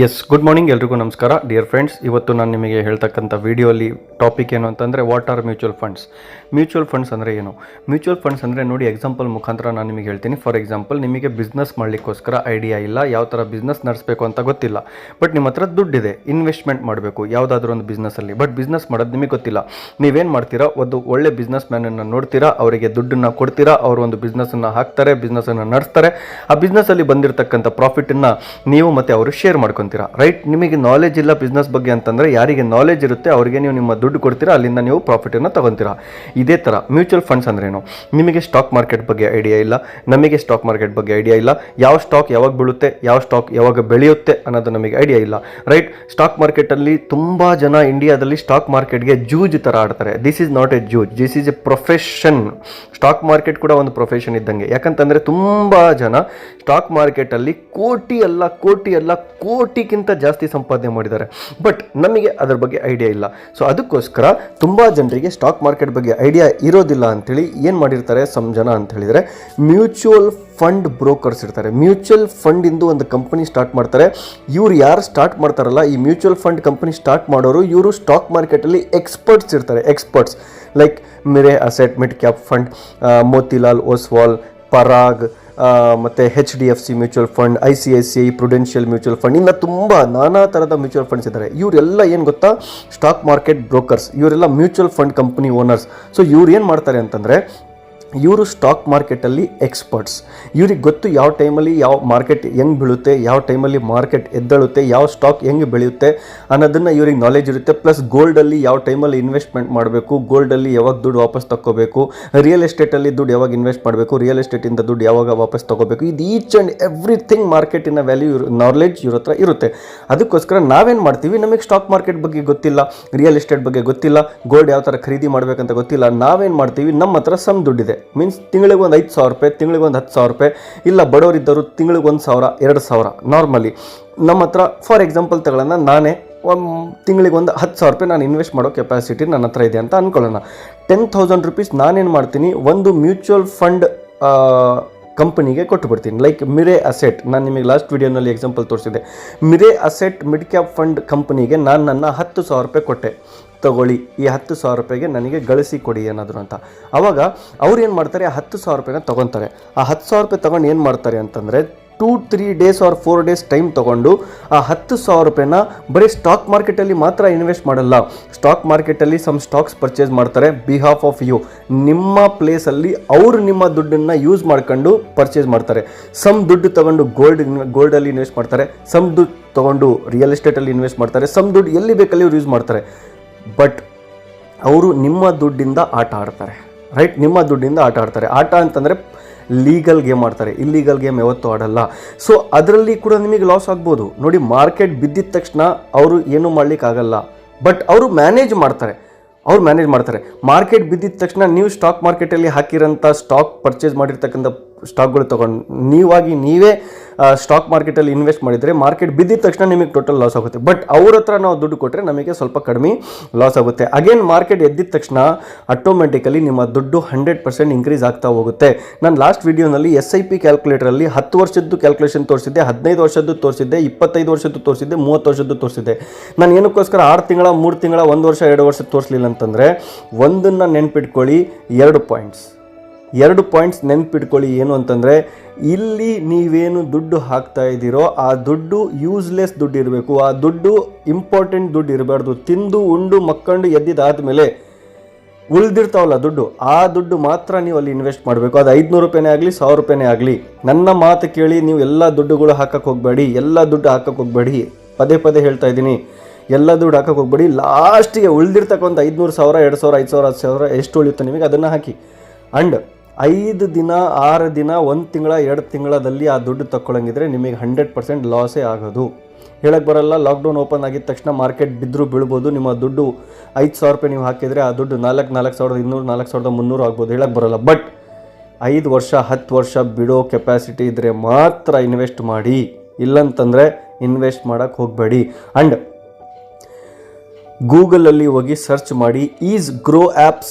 Yes good morning ಎಲ್ರಿಗೂ ನಮಸ್ಕಾರ dear friends. ಇವತ್ತು ನಾನು ನಿಮಗೆ ಹೇಳ್ತಕ್ಕಂಥ ವಿಡಿಯೋಲಿ ಟಾಪಿಕ್ ಏನು ಅಂತಂದರೆ what are mutual funds. Mutual funds ಅಂದರೆ ಏನು? ಮ್ಯೂಚುವಲ್ ಫಂಡ್ಸ್ ಅಂದರೆ ನೋಡಿ, ಎಕ್ಸಾಂಪಲ್ ಮುಖಾಂತರ ನಾನು ನಿಮಗೆ ಹೇಳ್ತೀನಿ. ಫಾರ್ ಎಕ್ಸಾಂಪಲ್, ನಿಮಗೆ ಬಿಸ್ನೆಸ್ ಮಾಡಲಿಕ್ಕೋಸ್ಕರ ಐಡಿಯಾ ಇಲ್ಲ, ಯಾವ ಥರ ಬಿಸ್ನೆಸ್ ನಡೆಸಬೇಕು ಅಂತ ಗೊತ್ತಿಲ್ಲ. ಬಟ್ ನಿಮ್ಮ ಹತ್ರ ದುಡ್ಡಿದೆ, ಇನ್ವೆಸ್ಟ್ಮೆಂಟ್ ಮಾಡಬೇಕು ಯಾವುದಾದ್ರೂ ಒಂದು ಬಿಸ್ನೆಸ್ಸಲ್ಲಿ. ಬಟ್ ಬಿಸ್ನೆಸ್ ಮಾಡೋದು ನಿಮಗೆ ಗೊತ್ತಿಲ್ಲ. ನೀವೇನು ಮಾಡ್ತೀರಾ? ಒಂದು ಒಳ್ಳೆ ಬಿಸ್ನೆಸ್ ಮ್ಯಾನನ್ನು ನೋಡ್ತೀರಾ, ಅವರಿಗೆ ದುಡ್ಡನ್ನು ಕೊಡ್ತೀರಾ, ಅವರು ಒಂದು ಬಿಸ್ನೆಸ್ಸನ್ನು ಹಾಕ್ತಾರೆ, ಬಿಸ್ನೆಸ್ಸನ್ನು ನಡೆಸ್ತಾರೆ. ಆ ಬಿಸ್ನೆಸ್ಸಲ್ಲಿ ಬಂದಿರತಕ್ಕಂಥ ಪ್ರಾಫಿಟನ್ನು ನೀವು ಮತ್ತು ಅವರು ಶೇರ್ ಮಾಡ್ಕೊತೀರಾ, ರೈಟ್? ನಿಮಗೆ ನಾಲೆಜ್ ಇಲ್ಲ ಬಿಸ್ನೆಸ್ ಬಗ್ಗೆ ಅಂತಂದರೆ, ಯಾರಿಗೆ ನಾಲೆಜ್ ಇರುತ್ತೆ ಅವರಿಗೆ ನೀವು ನಿಮ್ಮ ದುಡ್ಡು ಕೊಡ್ತೀರಾ, ಅಲ್ಲಿಂದ ನೀವು ಪ್ರಾಫಿಟನ್ನು ತಗೊತೀರಾ. ಇದೇ ಥರ ಮ್ಯೂಚುವಲ್ ಫಂಡ್ಸ್ ಅಂದ್ರೇನು? ನಿಮಗೆ ಸ್ಟಾಕ್ ಮಾರ್ಕೆಟ್ ಬಗ್ಗೆ ಐಡಿಯಾ ಇಲ್ಲ, ನಮಗೆ ಸ್ಟಾಕ್ ಮಾರ್ಕೆಟ್ ಬಗ್ಗೆ ಐಡಿಯಾ ಇಲ್ಲ, ಯಾವ ಸ್ಟಾಕ್ ಯಾವಾಗ ಬೀಳುತ್ತೆ, ಯಾವ ಸ್ಟಾಕ್ ಯಾವಾಗ ಬೆಳೆಯುತ್ತೆ ಅನ್ನೋದು ನಮಗೆ ಐಡಿಯಾ ಇಲ್ಲ, ರೈಟ್? ಸ್ಟಾಕ್ ಮಾರ್ಕೆಟಲ್ಲಿ ತುಂಬ ಜನ ಇಂಡಿಯಾದಲ್ಲಿ ಸ್ಟಾಕ್ ಮಾರ್ಕೆಟ್ಗೆ ಜೂಜ್ ಥರ ಆಡ್ತಾರೆ. ದಿಸ್ ಈಸ್ ನಾಟ್ ಎ ಜೂಜ್, this is a profession. Stock market ಕೂಡ ಒಂದು ಪ್ರೊಫೆಷನ್ ಇದ್ದಂಗೆ. ಯಾಕಂತಂದರೆ ತುಂಬ ಜನ ಸ್ಟಾಕ್ ಮಾರ್ಕೆಟಲ್ಲಿ ಕೋಟಿ ಅಲ್ಲ ಕೋಟಿಗಿಂತ ಜಾಸ್ತಿ ಸಂಪಾದನೆ ಮಾಡಿದ್ದಾರೆ. ಬಟ್ ನಮಗೆ ಅದರ ಬಗ್ಗೆ ಐಡಿಯಾ ಇಲ್ಲ. ಸೊ ಅದಕ್ಕೋಸ್ಕರ ತುಂಬ ಜನರಿಗೆ ಸ್ಟಾಕ್ ಮಾರ್ಕೆಟ್ ಬಗ್ಗೆ ಐಡಿಯಾ ಇರೋದಿಲ್ಲ ಅಂಥೇಳಿ ಏನು ಮಾಡಿರ್ತಾರೆ ಸಮ್ ಜನ ಅಂತ ಹೇಳಿದರೆ, ಮ್ಯೂಚುವಲ್ ಫಂಡ್ ಬ್ರೋಕರ್ಸ್ ಇರ್ತಾರೆ. ಮ್ಯೂಚುವಲ್ ಫಂಡಿಂದು ಒಂದು ಕಂಪನಿ ಸ್ಟಾರ್ಟ್ ಮಾಡ್ತಾರೆ. ಇವ್ರು ಯಾರು ಸ್ಟಾರ್ಟ್ ಮಾಡ್ತಾರಲ್ಲ, ಈ ಮ್ಯೂಚುವಲ್ ಫಂಡ್ ಕಂಪನಿ ಸ್ಟಾರ್ಟ್ ಮಾಡೋರು, ಇವರು ಸ್ಟಾಕ್ ಮಾರ್ಕೆಟಲ್ಲಿ ಎಕ್ಸ್ಪರ್ಟ್ಸ್ ಇರ್ತಾರೆ. Experts like Mirae Asset, mid cap fund, Motilal Oswal, Parag, ಮತ್ತು HDFC mutual fund, ICICI Prudential mutual fund, ಇನ್ನು ತುಂಬ ನಾನಾ ಥರದ ಮ್ಯೂಚುವಲ್ ಫಂಡ್ಸ್ ಇದ್ದಾರೆ. ಇವರೆಲ್ಲ ಏನು ಗೊತ್ತಾ? Stock market brokers. ಇವರೆಲ್ಲ mutual fund company owners. So ಇವ್ರು ಏನು ಮಾಡ್ತಾರೆ ಅಂತಂದರೆ, ಇವರು ಸ್ಟಾಕ್ ಮಾರ್ಕೆಟಲ್ಲಿ ಎಕ್ಸ್ಪರ್ಟ್ಸ್. ಇವ್ರಿಗೆ ಗೊತ್ತು ಯಾವ ಟೈಮಲ್ಲಿ ಯಾವ ಮಾರ್ಕೆಟ್ ಹೆಂಗೆ ಬೀಳುತ್ತೆ, ಯಾವ ಟೈಮಲ್ಲಿ ಮಾರ್ಕೆಟ್ ಎದ್ದೇಳುತ್ತೆ, ಯಾವ ಸ್ಟಾಕ್ ಹೆಂಗೆ ಬೆಳೆಯುತ್ತೆ ಅನ್ನೋದನ್ನು ಇವ್ರಿಗೆ ನಾಲೆಜ್ ಇರುತ್ತೆ. ಪ್ಲಸ್ ಗೋಲ್ಡಲ್ಲಿ ಯಾವ ಟೈಮಲ್ಲಿ ಇನ್ವೆಸ್ಟ್ಮೆಂಟ್ ಮಾಡಬೇಕು, ಗೋಲ್ಡಲ್ಲಿ ಯಾವಾಗ ದುಡ್ಡು ವಾಪಸ್ ತಗೋಬೇಕು, ರಿಯಲ್ ಎಸ್ಟೇಟಲ್ಲಿ ದುಡ್ಡು ಯಾವಾಗ ಇನ್ವೆಸ್ಟ್ ಮಾಡಬೇಕು, ರಿಯಲ್ ಎಸ್ಟೇಟಿಂದ ದುಡ್ಡು ಯಾವಾಗ ವಾಪಸ್ ತಗೋಬೇಕು, ಇದು ಈಚ್ ಆ್ಯಂಡ್ ಎವ್ರಿಥಿಂಗ್ ಮಾರ್ಕೆಟಿನ ವ್ಯಾಲ್ಯೂ ನಾಲೆಡ್ಜ್ ಇವ್ರ ಹತ್ರ ಇರುತ್ತೆ. ಅದಕ್ಕೋಸ್ಕರ ನಾವೇನು ಮಾಡ್ತೀವಿ, ನಮಗೆ ಸ್ಟಾಕ್ ಮಾರ್ಕೆಟ್ ಬಗ್ಗೆ ಗೊತ್ತಿಲ್ಲ, ರಿಯಲ್ ಎಸ್ಟೇಟ್ ಬಗ್ಗೆ ಗೊತ್ತಿಲ್ಲ, ಗೋಲ್ಡ್ ಯಾವ ಥರ ಖರೀದಿ ಮಾಡಬೇಕಂತ ಗೊತ್ತಿಲ್ಲ. ನಾವೇನು ಮಾಡ್ತೀವಿ, ನಮ್ಮ ಹತ್ರ ಸಮ್ ದುಡ್ಡಿದೆ, ಮೀನ್ಸ್ ತಿಂಗಳಿಗೆ ಒಂದು 5,000 ರೂಪಾಯಿ, ತಿಂಗಳಿಗೆ ಒಂದು 10,000 ರೂಪಾಯಿ, ಇಲ್ಲ ಬಡವರಿದ್ದರು ತಿಂಗಳಿಗೆ 1,000, 2,000 ನಾರ್ಮಲಿ ನಮ್ಮ ಹತ್ರ. ಫಾರ್ ಎಕ್ಸಾಂಪಲ್ ತಗೊಳ್ಳೋಣ, ನಾನೇ ತಿಂಗಳಿಗೆ ಒಂದು 10,000 ರೂಪಾಯಿ ನಾನು ಇನ್ವೆಸ್ಟ್ ಮಾಡೋ ಕೆಪಾಸಿಟಿ ನನ್ನ ಹತ್ರ ಇದೆ ಅಂತ ಅಂದ್ಕೊಳ್ಳೋಣ. 10,000 ರೂಪೀಸ್ ನಾನೇನು ಮಾಡ್ತೀನಿ, ಒಂದು ಮ್ಯೂಚುವಲ್ ಫಂಡ್ ಕಂಪನಿಗೆ ಕೊಟ್ಟುಬಿಡ್ತೀನಿ. ಲೈಕ್ ಮಿರೆ ಅಸೆಟ್, ನಾನು ನಿಮಗೆ ಲಾಸ್ಟ್ ವಿಡಿಯೋನಲ್ಲಿ ಎಕ್ಸಾಂಪಲ್ ತೋರಿಸಿದೆ. ಮಿರೆ ಅಸೆಟ್ ಮಿಡ್ ಕ್ಯಾಪ್ ಫಂಡ್ ಕಂಪನಿಗೆ ನಾನು ನನ್ನ 10,000 ರೂಪಾಯಿ ಕೊಟ್ಟೆ, ತಗೊಳ್ಳಿ ಈ 10,000 ರೂಪಾಯಿಗೆ ನನಗೆ ಗಳಿಸಿ ಕೊಡಿ ಏನಾದರೂ ಅಂತ. ಆವಾಗ ಅವ್ರು ಏನು ಮಾಡ್ತಾರೆ, ಆ 10,000 ರೂಪಾಯಿನ ತೊಗೊತಾರೆ. ಆ 10,000 ರೂಪಾಯಿ ತೊಗೊಂಡು ಏನು ಮಾಡ್ತಾರೆ ಅಂತಂದರೆ, 2-3 ಡೇಸ್ ಆರ್ 4 ಡೇಸ್ ಟೈಮ್ ತೊಗೊಂಡು ಆ 10,000 ರೂಪಾಯಿನ ಬರೀ ಸ್ಟಾಕ್ ಮಾರ್ಕೆಟಲ್ಲಿ ಮಾತ್ರ ಇನ್ವೆಸ್ಟ್ ಮಾಡಲ್ಲ, ಸ್ಟಾಕ್ ಮಾರ್ಕೆಟಲ್ಲಿ ಸಮ್ ಸ್ಟಾಕ್ಸ್ ಪರ್ಚೇಸ್ ಮಾಡ್ತಾರೆ ಬಿಹಾಫ್ ಆಫ್ ಯು. ನಿಮ್ಮ ಪ್ಲೇಸಲ್ಲಿ ಅವರು ನಿಮ್ಮ ದುಡ್ಡನ್ನು ಯೂಸ್ ಮಾಡ್ಕೊಂಡು ಪರ್ಚೇಸ್ ಮಾಡ್ತಾರೆ. ಸಮ್ ದುಡ್ಡು ತೊಗೊಂಡು ಗೋಲ್ಡಲ್ಲಿ ಇನ್ವೆಸ್ಟ್ ಮಾಡ್ತಾರೆ, ಸಮ್ ದುಡ್ಡು ತೊಗೊಂಡು ರಿಯಲ್ ಎಸ್ಟೇಟಲ್ಲಿ ಇನ್ವೆಸ್ಟ್ ಮಾಡ್ತಾರೆ, ಸಮ್ ದುಡ್ಡು ಎಲ್ಲಿ ಬೇಕಲ್ಲಿ ಅವ್ರು ಯೂಸ್ ಮಾಡ್ತಾರೆ. ಬಟ್ ಅವರು ನಿಮ್ಮ ದುಡ್ಡಿಂದ ಆಟ ಆಡ್ತಾರೆ, ರೈಟ್? ನಿಮ್ಮ ದುಡ್ಡಿಂದ ಆಟ ಆಡ್ತಾರೆ. ಆಟ ಅಂತಂದರೆ ಲೀಗಲ್ ಗೇಮ್ ಆಡ್ತಾರೆ, ಇಲ್ಲೀಗಲ್ ಗೇಮ್ ಯಾವತ್ತೂ ಆಡಲ್ಲ. ಸೊ ಅದರಲ್ಲಿ ಕೂಡ ನಿಮಗೆ ಲಾಸ್ ಆಗ್ಬೋದು. ನೋಡಿ, ಮಾರ್ಕೆಟ್ ಬಿದ್ದಿದ ತಕ್ಷಣ ಅವರು ಏನೂ ಮಾಡಲಿಕ್ಕಾಗಲ್ಲ, ಬಟ್ ಅವರು ಮ್ಯಾನೇಜ್ ಮಾಡ್ತಾರೆ. ಮಾರ್ಕೆಟ್ ಬಿದ್ದಿದ ತಕ್ಷಣ ನೀವು ಸ್ಟಾಕ್ ಮಾರ್ಕೆಟಲ್ಲಿ ಹಾಕಿರೋಂಥ ಸ್ಟಾಕ್ ಪರ್ಚೇಸ್ ಮಾಡಿರ್ತಕ್ಕಂಥ ಸ್ಟಾಕ್ಗಳು ತೊಗೊಂಡು ನೀವೇ ಸ್ಟಾಕ್ ಮಾರ್ಕೆಟಲ್ಲಿ ಇನ್ವೆಸ್ಟ್ ಮಾಡಿದರೆ, ಮಾರ್ಕೆಟ್ ಬಿದ್ದಿದ ತಕ್ಷಣ ನಿಮಗೆ ಟೋಟಲ್ ಲಾಸ್ ಆಗುತ್ತೆ. ಬಟ್ ಅವ್ರ ಹತ್ರ ನಾವು ದುಡ್ಡು ಕೊಟ್ಟರೆ ನಮಗೆ ಸ್ವಲ್ಪ ಕಡಿಮೆ ಲಾಸ್ ಆಗುತ್ತೆ. ಅಗೇನ್ ಮಾರ್ಕೆಟ್ ಎದ್ದಿದ ತಕ್ಷಣ ಆಟೋಮೆಟಿಕಲಿ ನಿಮ್ಮ ದುಡ್ಡು 100% ಇನ್ಕ್ರೀಸ್ ಆಗ್ತಾ ಹೋಗುತ್ತೆ. ನಾನು ಲಾಸ್ಟ್ ವಿಡಿಯೋನಲ್ಲಿ SIP ಕ್ಯಾಲ್ಕುಲೇಟರಲ್ಲಿ 10 ವರ್ಷದ್ದು ಕ್ಯಾಲ್ಕುಲೇಷನ್ ತೋರಿಸಿದ್ದೆ, 15 ವರ್ಷದ್ದು ತೋರಿಸಿದ್ದೆ, 25 ವರ್ಷದ್ದು ತೋರಿಸಿದ್ದೆ, 30 ವರ್ಷದ್ದು ತೋರಿಸಿದ್ದೆ. ನಾನು ಏನಕ್ಕೋಸ್ಕರ 6 ತಿಂಗಳ, 3 ತಿಂಗಳ, 1 ವರ್ಷ, 2 ವರ್ಷ ತೋರಿಸಲಿಲ್ಲ ಅಂತಂದರೆ, ಒಂದನ್ನು ನೆನ್ಪಿಟ್ಕೊಳ್ಳಿ, 2 ಪಾಯಿಂಟ್ಸ್ ನೆನ್ಪಿಟ್ಕೊಳ್ಳಿ. ಏನು ಅಂತಂದರೆ, ಇಲ್ಲಿ ನೀವೇನು ದುಡ್ಡು ಹಾಕ್ತಾ ಇದ್ದೀರೋ ಆ ದುಡ್ಡು ಯೂಸ್ಲೆಸ್ ದುಡ್ಡು ಇರಬೇಕು, ಆ ದುಡ್ಡು ಇಂಪಾರ್ಟೆಂಟ್ ದುಡ್ಡು ಇರಬಾರ್ದು. ತಿಂದು ಉಂಡು ಮಕ್ಕಂಡು ಎದ್ದಿದ್ದಾದಮೇಲೆ ಉಳಿದಿರ್ತಾವಲ್ಲ ದುಡ್ಡು, ಆ ದುಡ್ಡು ಮಾತ್ರ ನೀವು ಅಲ್ಲಿ ಇನ್ವೆಸ್ಟ್ ಮಾಡಬೇಕು. ಅದು 500 ರೂಪಾಯಿನೇ ಆಗಲಿ, 1000 ರೂಪಾಯಿನೇ ಆಗಲಿ. ನನ್ನ ಮಾತು ಕೇಳಿ, ನೀವು ಎಲ್ಲ ದುಡ್ಡುಗಳು ಹಾಕಕ್ಕೆ ಹೋಗಬೇಡಿ, ಎಲ್ಲ ದುಡ್ಡು ಹಾಕಕ್ಕೆ ಹೋಗಬೇಡಿ. ಪದೇ ಹೇಳ್ತಾ ಇದ್ದೀನಿ, ಎಲ್ಲ ದುಡ್ಡು ಹಾಕಕ್ಕೆ ಹೋಗಬೇಡಿ. ಲಾಸ್ಟಿಗೆ ಉಳಿದಿರ್ತಕ್ಕಂಥ 500, 1000, 2000, 5000, 10,000 ಎಷ್ಟು ಉಳಿಯುತ್ತೆ ನಿಮಗೆ ಅದನ್ನು ಹಾಕಿ. ಆ್ಯಂಡ್ 5 ದಿನ, 6 ದಿನ, 1 ತಿಂಗಳ, 2 ತಿಂಗಳಲ್ಲಿ ಆ ದುಡ್ಡು ತಗೊಳ್ಳಂಗಿದ್ರೆ ನಿಮಗೆ 100% ಲಾಸೇ ಆಗೋದು. ಹೇಳಕ್ಕೆ ಬರಲ್ಲ. ಲಾಕ್ಡೌನ್ ಓಪನ್ ಆಗಿದ ತಕ್ಷಣ ಮಾರ್ಕೆಟ್ ಬಿದ್ದರೂ ಬೀಳ್ಬೋದು. ನಿಮ್ಮ ದುಡ್ಡು 5,000 ರೂಪಾಯಿ ನೀವು ಹಾಕಿದರೆ ಆ ದುಡ್ಡು 4,200, 4,300 ಆಗ್ಬೋದು. ಹೇಳಕ್ಕೆ ಬರಲ್ಲ. ಬಟ್ 5 ವರ್ಷ, 10 ವರ್ಷ ಬಿಡೋ ಕೆಪಾಸಿಟಿ ಇದ್ದರೆ ಮಾತ್ರ ಇನ್ವೆಸ್ಟ್ ಮಾಡಿ, ಇಲ್ಲಂತಂದರೆ ಇನ್ವೆಸ್ಟ್ ಮಾಡೋಕ್ಕೆ ಹೋಗಬೇಡಿ. ಆ್ಯಂಡ್ ಗೂಗಲಲ್ಲಿ ಹೋಗಿ ಸರ್ಚ್ ಮಾಡಿ, ಈಸ್ ಗ್ರೋ ಆ್ಯಪ್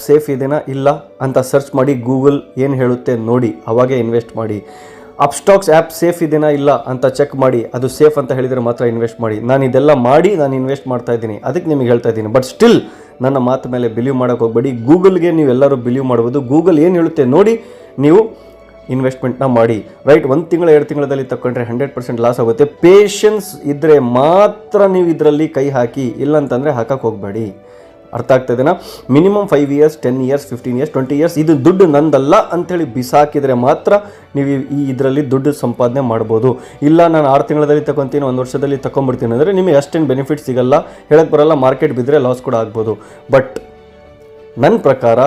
ಸೇಫ್ ಇದೆನಾ ಇಲ್ಲ ಅಂತ ಸರ್ಚ್ ಮಾಡಿ. ಗೂಗಲ್ ಏನು ಹೇಳುತ್ತೆ ನೋಡಿ, ಅವಾಗೇ ಇನ್ವೆಸ್ಟ್ ಮಾಡಿ. ಅಪ್ಸ್ಟಾಕ್ಸ್ ಆ್ಯಪ್ ಸೇಫ್ ಇದೆನಾ ಇಲ್ಲ ಅಂತ ಚೆಕ್ ಮಾಡಿ, ಅದು ಸೇಫ್ ಅಂತ ಹೇಳಿದರೆ ಮಾತ್ರ ಇನ್ವೆಸ್ಟ್ ಮಾಡಿ. ನಾನು ಇದೆಲ್ಲ ಮಾಡಿ ನಾನು ಇನ್ವೆಸ್ಟ್ ಮಾಡ್ತಾ ಇದ್ದೀನಿ, ಅದಕ್ಕೆ ನಿಮಗೆ ಹೇಳ್ತಾ ಇದ್ದೀನಿ. ಬಟ್ ಸ್ಟಿಲ್ ನನ್ನ ಮಾತು ಮೇಲೆ ಬಿಲೀವ್ ಮಾಡೋಕ್ಕೆ ಹೋಗಬೇಡಿ. ಗೂಗಲ್ಗೆ ನೀವೆಲ್ಲರೂ ಬಿಲೀವ್ ಮಾಡ್ಬೋದು. ಗೂಗಲ್ ಏನು ಹೇಳುತ್ತೆ ನೋಡಿ ನೀವು ಇನ್ವೆಸ್ಟ್ಮೆಂಟ್ನ ಮಾಡಿ. ರೈಟ್, 1 ತಿಂಗಳು 2 ತಿಂಗಳಲ್ಲಿ ತಗೊಂಡ್ರೆ 100% ಲಾಸ್ ಆಗುತ್ತೆ. ಪೇಷನ್ಸ್ ಇದ್ದರೆ ಮಾತ್ರ ನೀವು ಇದರಲ್ಲಿ ಕೈ ಹಾಕಿ, ಇಲ್ಲಂತಂದರೆ ಹಾಕಕ್ಕೆ ಹೋಗಬೇಡಿ. ಅರ್ಥ ಆಗ್ತದೇನಾ? Minimum 5 years, 10 years, 15 years, 20 years ಇದು ದುಡ್ಡು ನಂದಲ್ಲ ಅಂಥೇಳಿ ಬಿಸಾಕಿದರೆ ಮಾತ್ರ ನೀವು ಇದರಲ್ಲಿ ದುಡ್ಡು ಸಂಪಾದನೆ ಮಾಡ್ಬೋದು. ಇಲ್ಲ ನಾನು 6 ತಿಂಗಳಲ್ಲಿ ತಗೊತೀನಿ, 1 ವರ್ಷದಲ್ಲಿ ತಗೊಂಡ್ಬಿಡ್ತೀನಿ ಅಂದರೆ ನಿಮಗೆ ಅಷ್ಟೇನು ಬೆನಿಫಿಟ್ ಸಿಗಲ್ಲ, ಹೇಳಕ್ಕೆ ಬರಲ್ಲ. ಮಾರ್ಕೆಟ್ ಬಿದ್ದರೆ ಲಾಸ್ ಕೂಡ ಆಗ್ಬೋದು. ಬಟ್ ನನ್ನ ಪ್ರಕಾರ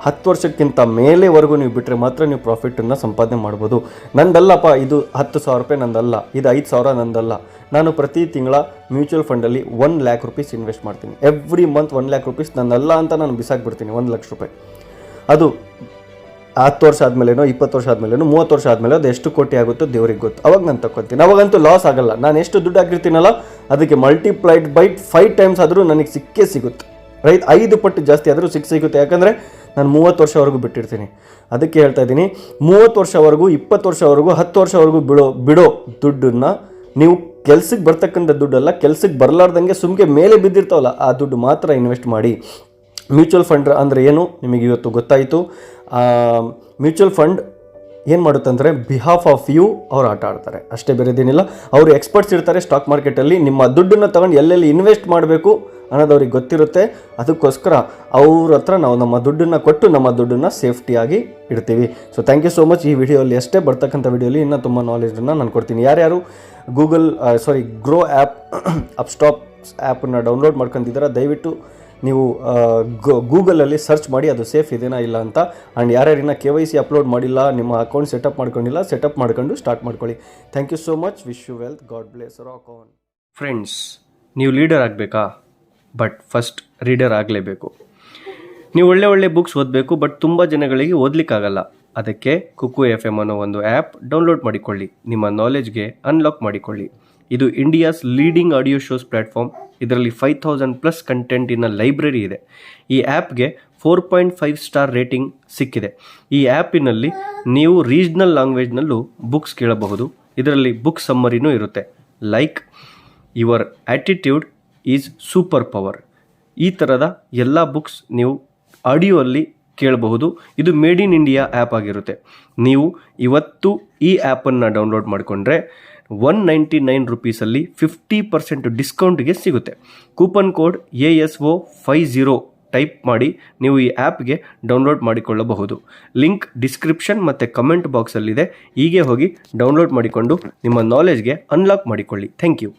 10 ವರ್ಷಕ್ಕಿಂತ ಮೇಲೆವರೆಗೂ ನೀವು ಬಿಟ್ಟರೆ ಮಾತ್ರ ನೀವು ಪ್ರಾಫಿಟನ್ನು ಸಂಪಾದನೆ ಮಾಡ್ಬೋದು. ನಂದಲ್ಲಪ್ಪ ಇದು 10,000 ರೂಪಾಯಿ ನಂದಲ್ಲ, ಇದು 5,000 ನಂದಲ್ಲ. ನಾನು ಪ್ರತಿ ತಿಂಗಳ ಮ್ಯೂಚುವಲ್ ಫಂಡಲ್ಲಿ 1 lakh rupees ಇನ್ವೆಸ್ಟ್ ಮಾಡ್ತೀನಿ. ಎವ್ರಿ ಮಂತ್ 1 lakh rupees ನಂದಲ್ಲ ಅಂತ ನಾನು ಬಿಸಾಕ್ಬಿಡ್ತೀನಿ. 1 ಲಕ್ಷ ರೂಪಾಯಿ ಅದು 10 ವರ್ಷ ಆದಮೇಲೇನೋ, 20 ವರ್ಷ ಆದಮೇಲೇನೋ, 30 ವರ್ಷ ಆದಮೇಲೆ ಅದು ಎಷ್ಟು ಕೋಟಿ ಆಗುತ್ತೋ ದೇವ್ರಿಗೆ ಗೊತ್ತು. ಅವಾಗ ನಾನು ತಗೊತೀನಿ. ಅವಾಗಂತೂ ಲಾಸ್ ಆಗಲ್ಲ. ನಾನು ಎಷ್ಟು ದುಡ್ಡು ಹಾಕಿರ್ತೀನಲ್ಲ ಅದಕ್ಕೆ ಮಲ್ಟಿಪ್ಲೈಡ್ ಬೈ 5 times ಆದರೂ ನನಗೆ ಸಿಕ್ಕೇ ಸಿಗುತ್ತೆ. ರೈಟ್, 5 ಪಟ್ಟು ಜಾಸ್ತಿ ಆದರೂ ಸಿಗುತ್ತೆ. ಯಾಕಂದರೆ ನಾನು 30 ವರ್ಷವರೆಗೂ ಬಿಟ್ಟಿರ್ತೀನಿ. ಅದಕ್ಕೆ ಹೇಳ್ತಾ ಇದ್ದೀನಿ, 30 ವರ್ಷವರೆಗೂ, 20 ವರ್ಷವರೆಗೂ, 10 ವರ್ಷವರೆಗೂ ಬಿಡೋ ದುಡ್ಡನ್ನು ನೀವು ಕೆಲ್ಸಕ್ಕೆ ಬರ್ತಕ್ಕಂಥ ದುಡ್ಡಲ್ಲ, ಕೆಲ್ಸಕ್ಕೆ ಬರಲಾರ್ದಂಗೆ ಸುಮ್ಕೆ ಮೇಲೆ ಬಿದ್ದಿರ್ತಾವಲ್ಲ ಆ ದುಡ್ಡು ಮಾತ್ರ ಇನ್ವೆಸ್ಟ್ ಮಾಡಿ. ಮ್ಯೂಚುವಲ್ ಫಂಡ್ ಅಂದರೆ ಏನು ನಿಮಗೆ ಇವತ್ತು ಗೊತ್ತಾಯಿತು. ಮ್ಯೂಚುವಲ್ ಫಂಡ್ ಏನು ಮಾಡುತ್ತಂದರೆ ಬಿಹಾಫ್ ಆಫ್ ಯು ಅವ್ರು ಆಟ ಆಡ್ತಾರೆ, ಅಷ್ಟೇ, ಬೇರೆದೇನಿಲ್ಲ. ಅವರು ಎಕ್ಸ್ಪರ್ಟ್ಸ್ ಇರ್ತಾರೆ ಸ್ಟಾಕ್ ಮಾರ್ಕೆಟಲ್ಲಿ. ನಿಮ್ಮ ದುಡ್ಡನ್ನು ತಗೊಂಡು ಎಲ್ಲೆಲ್ಲಿ ಇನ್ವೆಸ್ಟ್ ಮಾಡಬೇಕು ಅನ್ನೋದು ಅವ್ರಿಗೆ ಗೊತ್ತಿರುತ್ತೆ. ಅದಕ್ಕೋಸ್ಕರ ಅವ್ರ ಹತ್ರ ನಾವು ನಮ್ಮ ದುಡ್ಡನ್ನು ಕೊಟ್ಟು ನಮ್ಮ ದುಡ್ಡನ್ನು ಸೇಫ್ಟಿಯಾಗಿ ಇಡ್ತೀವಿ. So thank you so much. ಈ ವಿಡಿಯೋಲಿ ಅಷ್ಟೇ, ಬರ್ತಕ್ಕಂಥ ವಿಡಿಯೋಲಿ ಇನ್ನೂ ತುಂಬ ನಾಲೆಜನ್ನು ನಾನು ಕೊಡ್ತೀನಿ. ಯಾರ್ಯಾರು ಗ್ರೋ ಆ್ಯಪ್ ಅಪ್ಸ್ಟಾಕ್ಸ್ ಆ್ಯಪನ್ನು ಡೌನ್ಲೋಡ್ ಮಾಡ್ಕೊಂಡಿದ್ದೀರಾ ದಯವಿಟ್ಟು ನೀವು ಗೂಗಲಲ್ಲಿ ಸರ್ಚ್ ಮಾಡಿ ಅದು ಸೇಫ್ ಇದೆನಾ ಇಲ್ಲ ಅಂತ. ಆ್ಯಂಡ್ ಯಾರ್ಯಾರಿನ KYC ಅಪ್ಲೋಡ್ ಮಾಡಿಲ್ಲ, ನಿಮ್ಮ ಅಕೌಂಟ್ ಸೆಟಪ್ ಮಾಡ್ಕೊಂಡಿಲ್ಲ, ಸೆಟಪ್ ಮಾಡ್ಕೊಂಡು ಸ್ಟಾರ್ಟ್ ಮಾಡ್ಕೊಳ್ಳಿ. Thank you so much. Wish you wealth. God bless. Rock on. Friends, ನೀವು ಲೀಡರ್ ಆಗಬೇಕಾ? ಬಟ್ ಫಸ್ಟ್ ರೀಡರ್ ಆಗಲೇಬೇಕು. ನೀವು ಒಳ್ಳೆ ಬುಕ್ಸ್ ಓದಬೇಕು, ಬಟ್ ತುಂಬ ಜನಗಳಿಗೆ ಓದಲಿಕ್ಕಾಗಲ್ಲ. ಅದಕ್ಕೆ ಕುಕು FM ಅನ್ನೋ ಒಂದು ಆ್ಯಪ್ ಡೌನ್ಲೋಡ್ ಮಾಡಿಕೊಳ್ಳಿ. ನಿಮ್ಮ ನಾಲೆಜ್ಗೆ ಅನ್ಲಾಕ್ ಮಾಡಿಕೊಳ್ಳಿ. ಇದು India's leading audio shows platform. ಇದರಲ್ಲಿ 5,000+ ಕಂಟೆಂಟಿನ ಲೈಬ್ರರಿ ಇದೆ. ಈ ಆ್ಯಪ್ಗೆ 4.5 ಸ್ಟಾರ್ ರೇಟಿಂಗ್ ಸಿಕ್ಕಿದೆ. ಈ ಆ್ಯಪಿನಲ್ಲಿ ನೀವು ರೀಜ್ನಲ್ ಲ್ಯಾಂಗ್ವೇಜ್ನಲ್ಲೂ ಬುಕ್ಸ್ ಕೇಳಬಹುದು. ಇದರಲ್ಲಿ ಬುಕ್ ಸಮ್ಮರಿನೂ ಇರುತ್ತೆ. Like your attitude is super power. ಈ ಥರದ ಎಲ್ಲ ಬುಕ್ಸ್ ನೀವು ಆಡಿಯೋ ಕೇಳಬಹುದು. ಇದು ಮೇಡ್ ಇನ್ ಇಂಡಿಯಾ ಆ್ಯಪ್ ಆಗಿರುತ್ತೆ. ನೀವು ಇವತ್ತು ಈ ಆ್ಯಪನ್ನು ಡೌನ್ಲೋಡ್ ಮಾಡಿಕೊಂಡ್ರೆ 199 ರೂಪೀಸಲ್ಲಿ 50% ಡಿಸ್ಕೌಂಟ್ಗೆ ಸಿಗುತ್ತೆ. ಕೂಪನ್ ಕೋಡ್ ASO50 ಟೈಪ್ ಮಾಡಿ ನೀವು ಈ ಆ್ಯಪ್ಗೆ ಡೌನ್ಲೋಡ್ ಮಾಡಿಕೊಳ್ಳಬಹುದು. ಲಿಂಕ್ ಡಿಸ್ಕ್ರಿಪ್ಷನ್ ಮತ್ತು ಕಮೆಂಟ್ ಬಾಕ್ಸಲ್ಲಿದೆ. ಹೀಗೆ ಹೋಗಿ ಡೌನ್ಲೋಡ್ ಮಾಡಿಕೊಂಡು ನಿಮ್ಮ ನಾಲೆಜ್ಗೆ ಅನ್ಲಾಕ್ ಮಾಡಿಕೊಳ್ಳಿ. Thank you.